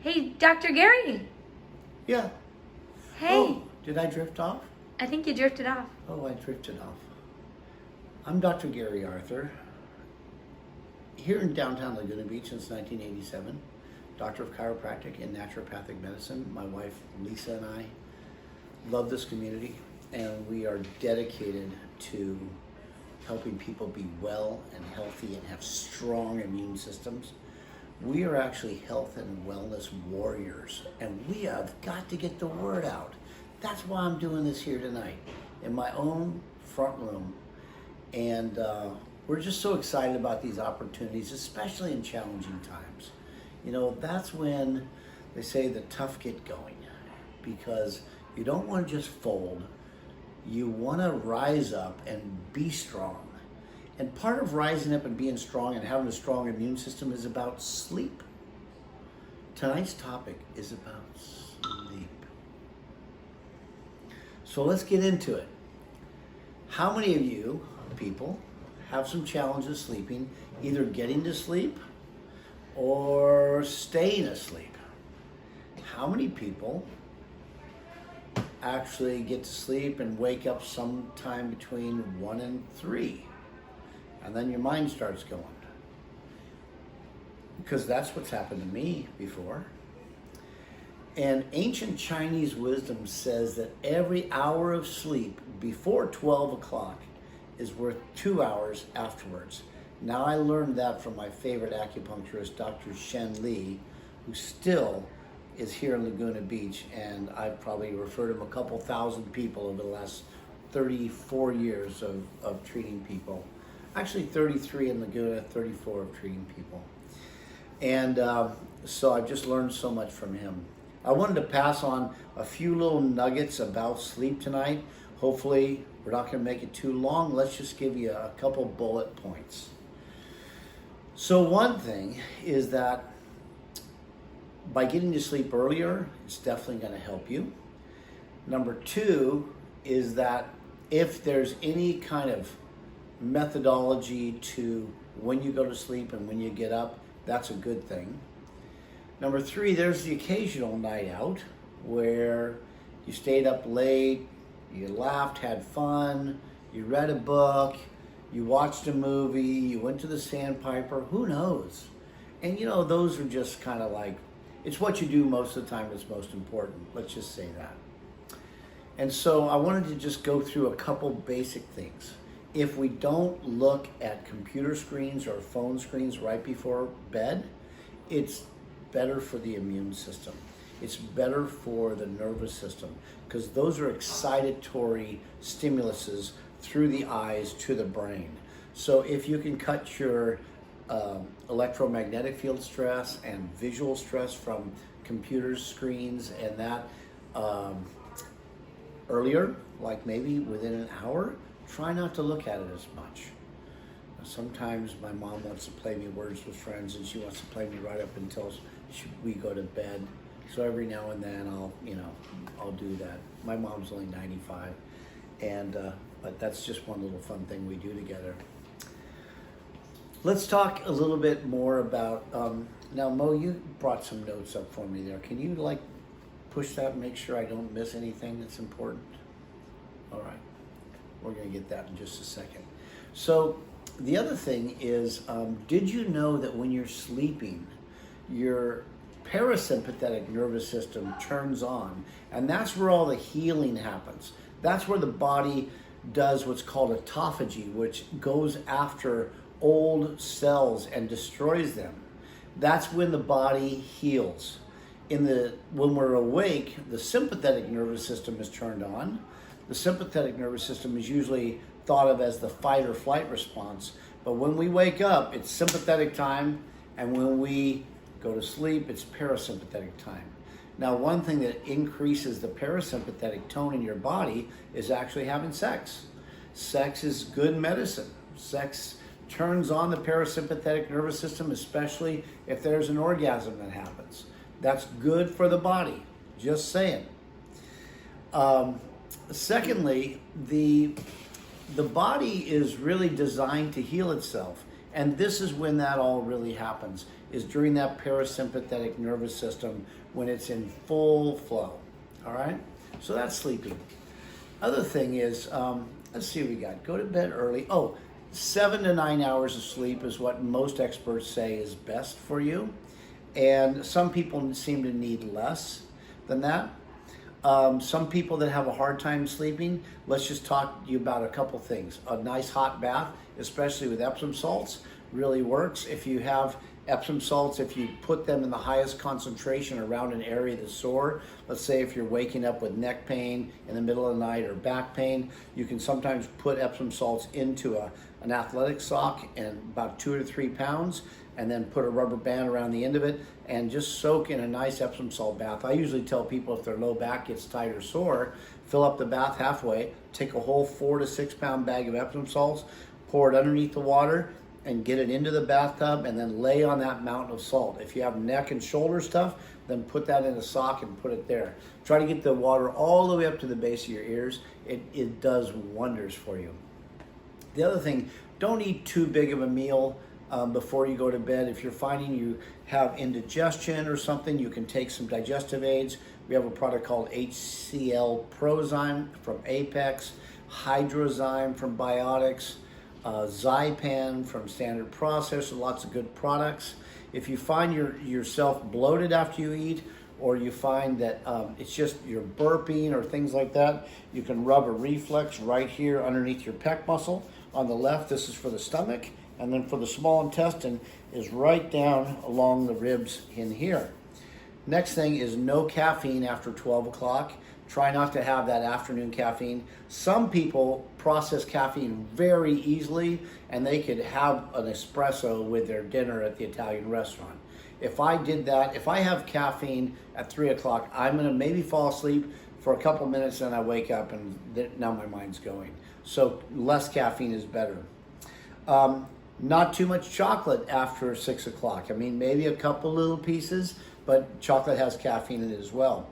Hey, Dr. Gary. Yeah. Hey. Oh, did I drift off? I think you drifted off. Oh, I drifted off. I'm Dr. Gary Arthur, here in downtown Laguna Beach since 1987, doctor of chiropractic and naturopathic medicine. My wife Lisa and I love this community, and we are dedicated to helping people be well and healthy and have strong immune systems. We are actually health and wellness warriors, and we have got to get the word out. That's why I'm doing this here tonight in my own front room. And we're just so excited about these opportunities, especially in challenging times. You know, that's when they say the tough get going, because you don't want to just fold. You want to rise up and be strong. And part of rising up and being strong and having a strong immune system is about sleep. Tonight's topic is about sleep. So let's get into it. How many of you people have some challenges sleeping, either getting to sleep or staying asleep? How many people actually get to sleep and wake up sometime between 1 and 3? And then your mind starts going. Because that's what's happened to me before. And ancient Chinese wisdom says that every hour of sleep before 12 o'clock is worth 2 hours afterwards. Now, I learned that from my favorite acupuncturist, Dr. Shen Li, who still is here in Laguna Beach, and I've probably referred him a couple thousand people over the last 34 years of treating people. Actually 33 in Laguna, 34 of treating people. And so I've just learned so much from him. I wanted to pass on a few little nuggets about sleep tonight. Hopefully we're not going to make it too long. Let's just give you a couple bullet points. So one thing is that by getting to sleep earlier, it's definitely going to help you. Number two is that if there's any kind of methodology to when you go to sleep and when you get up, that's a good thing. Number three, there's the occasional night out where you stayed up late, you laughed, had fun, you read a book, you watched a movie, you went to the sandpiper, who knows? And you know, those are just kind of like, it's what you do most of the time that's most important. Let's just say that. And so I wanted to just go through a couple basic things. If we don't look at computer screens or phone screens right before bed, it's better for the immune system. It's better for the nervous system, because those are excitatory stimuluses through the eyes to the brain. So if you can cut your electromagnetic field stress and visual stress from computer screens and that earlier, like maybe within an hour, try not to look at it as much. Sometimes my mom wants to play me Words with Friends, and she wants to play me right up until we go to bed. So every now and then I'll do that. My mom's only 95, and but that's just one little fun thing we do together. Let's talk a little bit more about, now Mo, you brought some notes up for me there. Can you push that and make sure I don't miss anything that's important? All right. We're going to get that in just a second. So the other thing is, did you know that when you're sleeping, your parasympathetic nervous system turns on, and that's where all the healing happens. That's where the body does what's called autophagy, which goes after old cells and destroys them. That's when the body heals. When we're awake, the sympathetic nervous system is turned on. The sympathetic nervous system is usually thought of as the fight or flight response. But when we wake up, it's sympathetic time. And when we go to sleep, it's parasympathetic time. Now, one thing that increases the parasympathetic tone in your body is actually having sex. Sex is good medicine. Sex turns on the parasympathetic nervous system, especially if there's an orgasm that happens. That's good for the body. Just saying. Secondly, the body is really designed to heal itself. And this is when that all really happens. is during that parasympathetic nervous system when it's in full flow. All right? So that's sleeping. Other thing is, let's see what we got. Go to bed early. 7 to 9 hours of sleep is what most experts say is best for you. And some people seem to need less than that. Some people that have a hard time sleeping, let's just talk to you about a couple things. A nice hot bath, especially with Epsom salts, really works. If you have Epsom salts, if you put them in the highest concentration around an area that's sore, let's say if you're waking up with neck pain in the middle of the night or back pain, you can sometimes put Epsom salts into an athletic sock and about 2 to 3 pounds, and then put a rubber band around the end of it and just soak in a nice Epsom salt bath. I usually tell people if their low back gets tight or sore, fill up the bath halfway, take a whole 4 to 6 pound bag of Epsom salts, pour it underneath the water, and get it into the bathtub, and then lay on that mountain of salt. If you have neck and shoulder stuff, then put that in a sock and put it there. Try to get the water all the way up to the base of your ears. It does wonders for you. The other thing, don't eat too big of a meal before you go to bed. If you're finding you have indigestion or something, you can take some digestive aids. We have a product called HCl Prozyme from Apex, Hydrozyme from Biotics, Zypan from Standard Processor, lots of good products. If you find yourself bloated after you eat, or you find that it's just you're burping or things like that, you can rub a reflex right here underneath your pec muscle. On the left, this is for the stomach, and then for the small intestine is right down along the ribs in here. Next thing is no caffeine after 12 o'clock. Try not to have that afternoon caffeine. Some people process caffeine very easily, and they could have an espresso with their dinner at the Italian restaurant. If I did that, if I have caffeine at 3 o'clock, I'm gonna maybe fall asleep for a couple minutes, and I wake up and now my mind's going. So less caffeine is better. Not too much chocolate after 6 o'clock. I mean, maybe a couple little pieces, but chocolate has caffeine in it as well.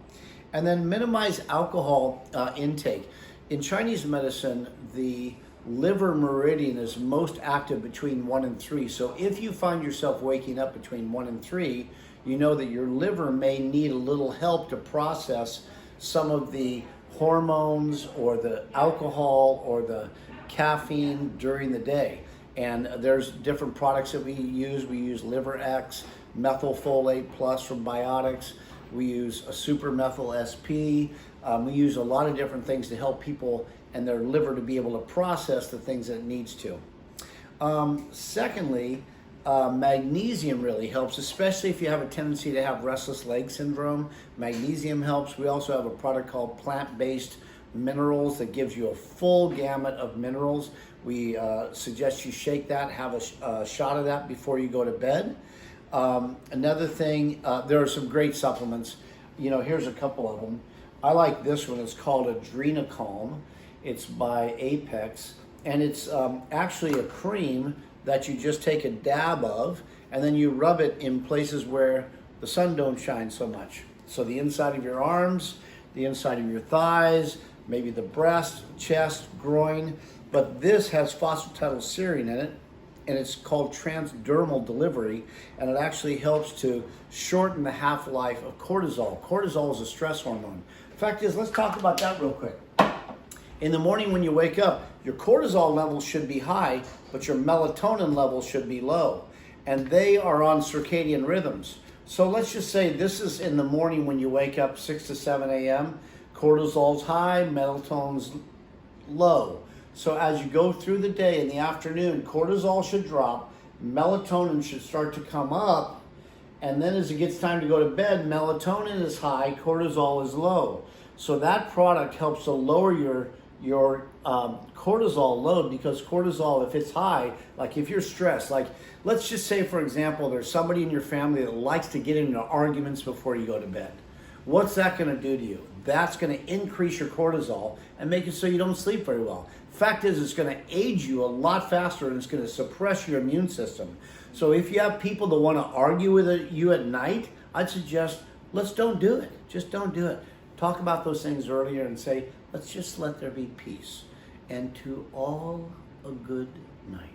And then minimize alcohol intake. In Chinese medicine, the liver meridian is most active between 1 and 3. So if you find yourself waking up between 1 and 3, you know that your liver may need a little help to process some of the hormones or the alcohol or the caffeine during the day. And there's different products that we use. We use Liver X, methylfolate plus from Biotics. We use a super methyl SP. We use a lot of different things to help people and their liver to be able to process the things that it needs to. Secondly, magnesium really helps, especially if you have a tendency to have restless leg syndrome. Magnesium helps. We also have a product called plant-based minerals that gives you a full gamut of minerals. We suggest you shake that, have a shot of that before you go to bed. Another thing, there are some great supplements. You know, here's a couple of them. I like this one. It's called Adrenocalm. It's by Apex, and it's actually a cream that you just take a dab of, and then you rub it in places where the sun don't shine so much. So the inside of your arms, the inside of your thighs, maybe the breast, chest, groin. But this has phosphatidylserine in it, and it's called transdermal delivery, and it actually helps to shorten the half-life of cortisol. Cortisol is a stress hormone. Fact is, let's talk about that real quick. In the morning when you wake up, your cortisol levels should be high, but your melatonin levels should be low, and they are on circadian rhythms. So let's just say this is in the morning when you wake up, 6 to 7 a.m., cortisol's high, melatonin's low. So as you go through the day in the afternoon, cortisol should drop, melatonin should start to come up, and then as it gets time to go to bed, melatonin is high, cortisol is low. So that product helps to lower your cortisol load, because cortisol, if it's high, like if you're stressed, like let's just say, for example, there's somebody in your family that likes to get into arguments before you go to bed. What's that going to do to you? That's going to increase your cortisol and make it so you don't sleep very well. Fact is, it's going to age you a lot faster, and it's going to suppress your immune system. So if you have people that want to argue with you at night, I'd suggest let's don't do it. Just don't do it. Talk about those things earlier and say, let's just let there be peace. And to all a good night.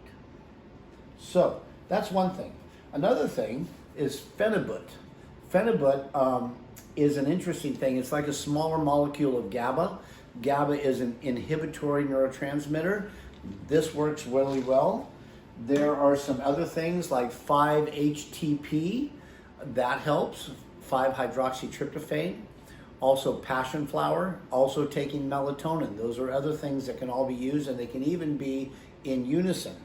So that's one thing. Another thing, is phenibut. Phenibut is an interesting thing. It's like a smaller molecule of GABA. GABA is an inhibitory neurotransmitter. This works really well. There are some other things like 5-HTP, that helps, 5-hydroxytryptophan. Also passion flower, also taking melatonin. Those are other things that can all be used, and they can even be in unison.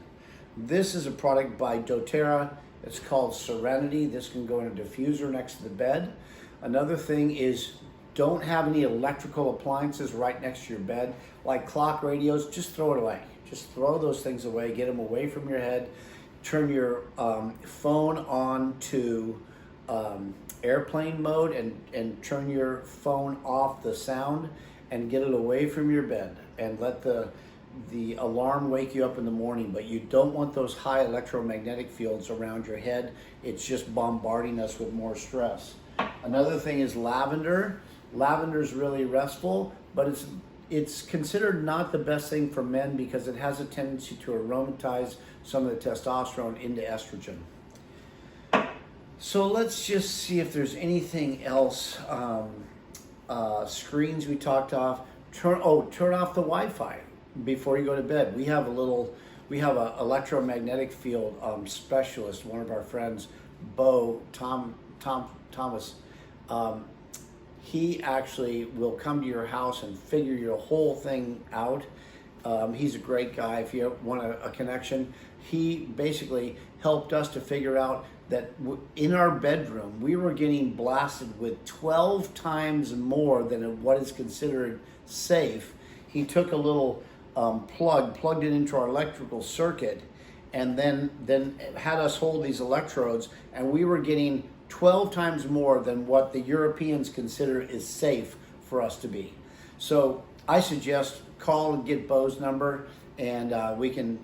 This is a product by doTERRA. It's called Serenity. This can go in a diffuser next to the bed. Another thing is, don't have any electrical appliances right next to your bed, like clock radios. Just throw it away. Just throw those things away. Get them away from your head. Turn your phone on to airplane mode and turn your phone off the sound and get it away from your bed, and let the alarm wake you up in the morning. But you don't want those high electromagnetic fields around your head. It's just bombarding us with more stress. Another thing is lavender. Lavender is really restful, but it's considered not the best thing for men because it has a tendency to aromatize some of the testosterone into estrogen. So let's just see if there's anything else. Screens we talked off. Turn off the Wi-Fi before you go to bed. We have a electromagnetic field specialist, one of our friends, Thomas. He actually will come to your house and figure your whole thing out. He's a great guy. If you want a connection, he basically helped us to figure out that in our bedroom, we were getting blasted with 12 times more than what is considered safe. He took a little plugged it into our electrical circuit, and then had us hold these electrodes, and we were getting 12 times more than what the Europeans consider is safe for us to be. So I suggest call and get Bo's number, and we can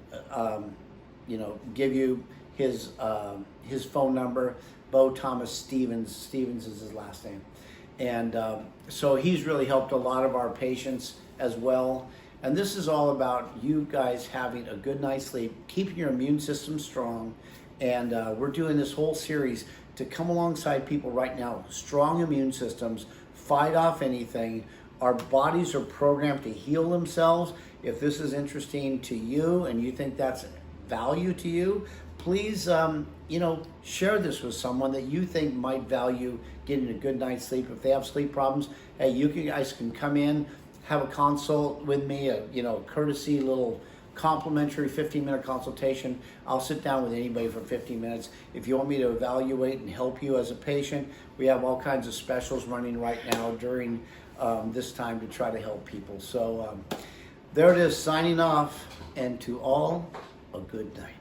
give you his phone number. Bo Thomas Stevens. Stevens is his last name. And so he's really helped a lot of our patients as well. And this is all about you guys having a good night's sleep, keeping your immune system strong. And we're doing this whole series to come alongside people right now. Strong immune systems, fight off anything. Our bodies are programmed to heal themselves. If this is interesting to you and you think that's value to you, please share this with someone that you think might value getting a good night's sleep. If they have sleep problems, hey, you guys can come in, have a consult with me, a courtesy little complimentary 15-minute consultation. I'll sit down with anybody for 15 minutes. If you want me to evaluate and help you as a patient, we have all kinds of specials running right now during this time to try to help people. So there it is, signing off, and to all, a good night.